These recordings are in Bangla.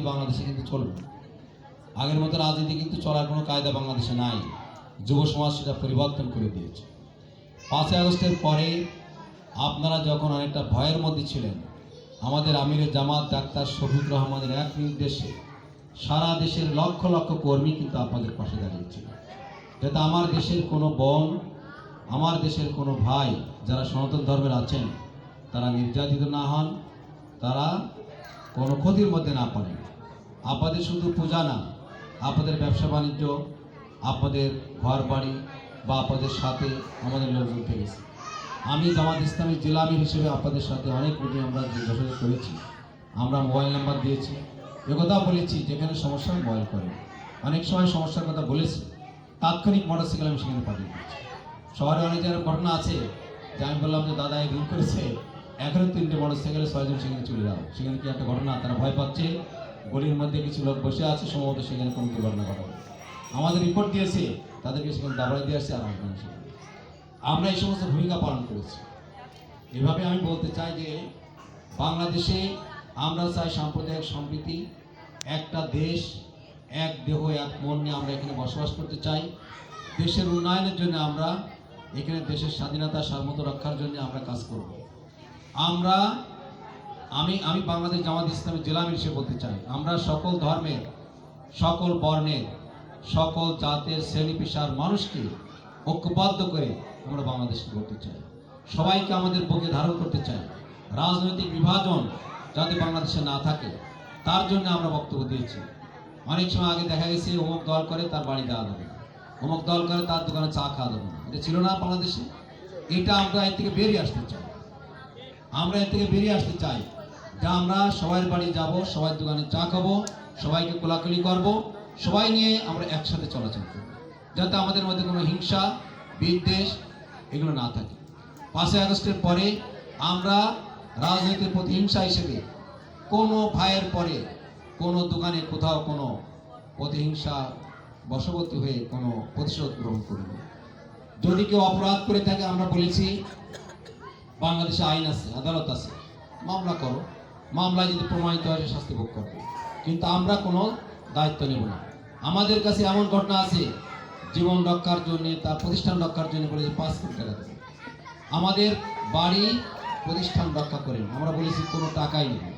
রাজনীতি বাংলাদেশে কিন্তু চলবে না। আগের মতো রাজনীতি কিন্তু চলার কোনো কায়দা বাংলাদেশে নাই। যুব সমাজ সেটা পরিবর্তন করে দিয়েছে। 5ই আগস্টের পরে আপনারা যখন অনেকটা ভয়ের মধ্যে ছিলেন, আমাদের আমিরে জামাত ডাক্তার শফিক রহমানের এক নির্দেশে সারা দেশের লক্ষ লক্ষ কর্মী কিন্তু আপনাদের পাশে দাঁড়িয়েছিল, যাতে আমার দেশের কোনো বোন, আমার দেশের কোনো ভাই যারা সনাতন ধর্মের আছেন তারা নির্যাতিত না হন, তারা কোনো ক্ষতির মধ্যে না পড়েন। আপনাদের শুধু পূজা না, আপনাদের ব্যবসা বাণিজ্য, আপনাদের ঘর বাড়ি বা আপনাদের সাথে আমাদের লোকজন থেকেছে। আমি জামাত ইসলামী জেলা আমির হিসেবে আপনাদের সাথে অনেক মিটিং আমরা যোগাযোগ করেছি, আমরা মোবাইল নাম্বার দিয়েছি, একথা বলেছি যেখানে সমস্যা মোবাইল করেন। অনেক সময় সমস্যার কথা বলেছি, তাৎক্ষণিক মোটরসাইকেল আমি সেখানে পাঠিয়ে দিচ্ছি। শহরে অনেক জায়গায় ঘটনা আছে যে আমি বললাম যে দাদা এই ভুল করেছে, এখনও 3টে মোটরসাইকেলে 6 জন সেখানে চলে যাও। সেখানে কি একটা ঘটনা, তারা ভয় পাচ্ছে, গলির মধ্যে কিছু লোক বসে আছে, সম্ভবত সেখানে কোনো দুর্ঘটনা ঘটাবে। আমাদের রিপোর্ট দিয়েছে, তাদেরকে সেখানে দাবড়াই দিয়ে আসছে, আর আমরা এই সমস্ত ভূমিকা পালন করেছি। এভাবে আমি বলতে চাই যে বাংলাদেশে আমরা চাই সাম্প্রদায়িক সম্প্রীতি, একটা দেশ, এক দেহ এক মন নিয়ে আমরা এখানে বসবাস করতে চাই। দেশের উন্নয়নের জন্য আমরা এখানে দেশের স্বাধীনতা সার্বভৌমত্ব রক্ষার জন্য আমরা কাজ করব। আমি বাংলাদেশ জামাত ইসলামী জেলা আমির হিসেবে বলতে চাই, আমরা সকল ধর্মের, সকল বর্ণের, সকল জাতের শ্রেণী পেশার মানুষকে ঐক্যবদ্ধ করে আমরা বাংলাদেশকে গড়তে চাই, সবাইকে আমাদের বুকে ধারণ করতে চাই। রাজনৈতিক বিভাজন যাতে বাংলাদেশে না থাকে তার জন্য আমরা বক্তব্য দিয়েছি। অনেক সময় আগে দেখা গেছে অমুক দল করে তার বাড়ি দেওয়া যাবে না, অমুক দল করে তার দোকানে চা খাওয়া যাবে না, এটা ছিল না বাংলাদেশে। এটা আমরা এর থেকে বেরিয়ে আসতে চাই, যে আমরা সবার বাড়ি যাব, সবার দোকানে চা খাবো, সবাইকে কোলাকুলি করব, সবাই নিয়ে আমরা একসাথে চলাচল করব, যাতে আমাদের মধ্যে কোনো হিংসা বিদ্বেষ এগুলো না থাকে। 5ই আগস্টের পরে আমরা রাজনীতির প্রতিহিংসা হিসেবে কোনো ভাইয়ের পরে কোনো দোকানে কোথাও কোনো প্রতিহিংসা বশবর্তী হয়ে কোনো প্রতিশোধ গ্রহণ করব। যদি কেউ অপরাধ করে থাকে, আমরা বলেছি বাংলাদেশে আইন আছে, আদালত আছে, মামলা করো, মামলায় যদি প্রমাণিত হয় শাস্তি ভোগ করবে, কিন্তু আমরা কোনো দায়িত্ব নেব না। আমাদের কাছে এমন ঘটনা আছে, জীবন রক্ষার জন্য, তার প্রতিষ্ঠান রক্ষার জন্য বলেছে 5 কোটি টাকা দেবে। আমাদের বাড়ি প্রতিষ্ঠান রক্ষা করেন, আমরা বলেছি কোনো টাকাই নেই।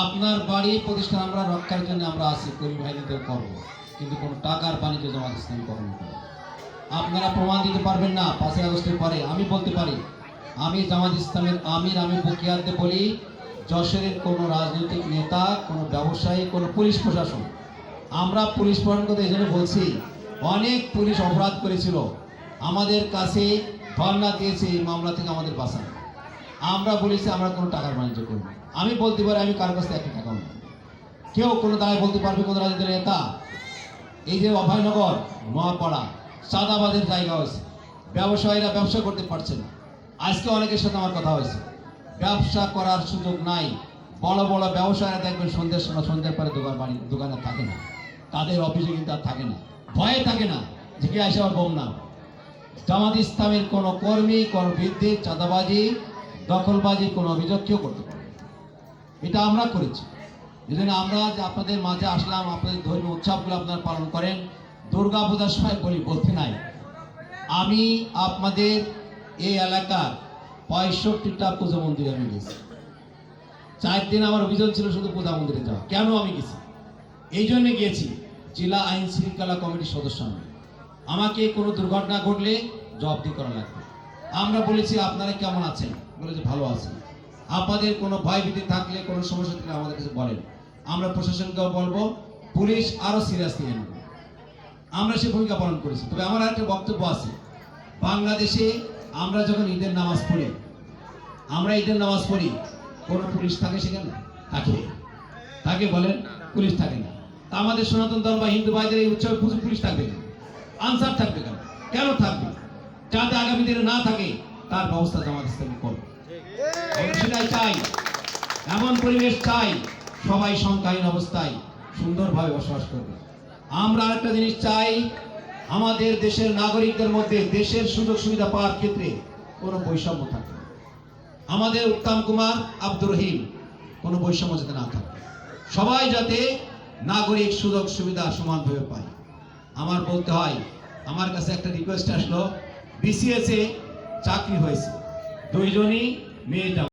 আপনার বাড়ি প্রতিষ্ঠান আমরা রক্ষার জন্য আমরা আছি, কর্মী ভাইদের করবো, কিন্তু কোনো টাকার বাণিজ্য জামাত ইসলামী কখনো করবো। আপনারা প্রমাণ দিতে পারবেন না। 5ই আগস্টের পরে আমি বলতে পারি, আমি জামাত ইসলামের আমির, আমি বকিয়াতে বলি, যশোরের কোনো রাজনৈতিক নেতা, কোনো ব্যবসায়ী, কোনো পুলিশ প্রশাসন, আমরা পুলিশ প্রশাসন কথা এই জন্য বলছি, অনেক পুলিশ অপরাধ করেছিল, আমাদের কাছে ধর্ণা দিয়েছে এই মামলা থেকে আমাদের বাঁচান। আমরা বলেছি আমরা কোনো টাকার বাণিজ্য করব। আমি বলতে পারি আমি কারোর কাছ থেকে 1 টাকাও নেই। কেউ কোনো দায় বলতে পারবে কোনো রাজনীতির নেতা? এই যে অভয়নগর, নোয়াপাড়া চাঁদাবাদের জায়গা হয়েছে, ব্যবসায়ীরা ব্যবসা করতে পারছে না। আজকে অনেকের সাথে আমার কথা হয়েছে, ব্যবসা করার সুযোগ নাই। বড় বড় ব্যবসায়ীরা দেখবেন সন্ধ্যার পরে দোকানে থাকে না, তাদের অফিসে কিন্তু আর থাকে না, ভয়ে থাকে না যে কে আসে আমার বোম না। জামাত ইসলামের কোনো কর্মী, কোনো বিদ্যে, চাঁদাবাজি, দখলবাজি কোনো অভিযোগ কেউ করতে পারে। এটা আমরা করেছি। এই জন্য আমরা যে আপনাদের মাঝে আসলাম, আপনাদের ধর্মীয় উৎসবগুলো আপনারা পালন করেন। দুর্গা পূজার সময় বলতে নাই, আমি আপনাদের এই এলাকার 65টা পূজা মন্দিরে আমি গেছি। 4 দিন আমার অভিযান ছিল শুধু পূজা মন্দিরে যাওয়া। কেন আমি গেছি? এই জন্য গিয়েছি, জেলা আইন শৃঙ্খলা কমিটির সদস্য আমি, আমাকে কোনো দুর্ঘটনা ঘটলে জবাবদিহি করা লাগবে। আমরা বলেছি আপনারা কেমন আছেন, বলেছে ভালো আছেন। আপনাদের কোনো ভয়ভীতি থাকলে, কোনো সমস্যা থাকলে আমাদের কাছে বলেন, আমরা প্রশাসনকেও বলবো, পুলিশ আরো সিরিয়াসলি নেবে। আমরা সে ভূমিকা পালন করেছি। তবে আমার একটা বক্তব্য আছে, বাংলাদেশে আমরা যখন ঈদের নামাজ পড়ি, কোনো পুলিশ থাকে সেখানে? থাকে বলেন? পুলিশ থাকে না। তা আমাদের সনাতন ধর্ম বা হিন্দু ভাইদের এই উৎসবে পুলিশ থাকবে কেন? আনসার থাকবে কেন? কেন থাকবে? যাতে আগামী দিনে না থাকে তার ব্যবস্থা জামাত ইসলামী করবে। সেটাই চাই, এমন পরিবেশ চাই সবাই সংখ্যাহীন অবস্থায় সুন্দরভাবে বসবাস করবে। আমরা আরেকটা জিনিস চাই, আমাদের দেশের নাগরিকদের মধ্যে দেশের সুযোগ সুবিধা পাওয়ার ক্ষেত্রে কোনো বৈষম্য থাকবে। আমাদের উত্তম কুমার, আব্দুর রহিম, কোনো বৈষম্য যাতে না থাকে। সবাই যাতে নাগরিক সুযোগ সুবিধা সমানভাবে পায়। আমার বলতে হয়, আমার কাছে একটা রিকোয়েস্ট আসলো, বিসিএস এ চাকরি হয়েছে, 2 জনই মেয়ে।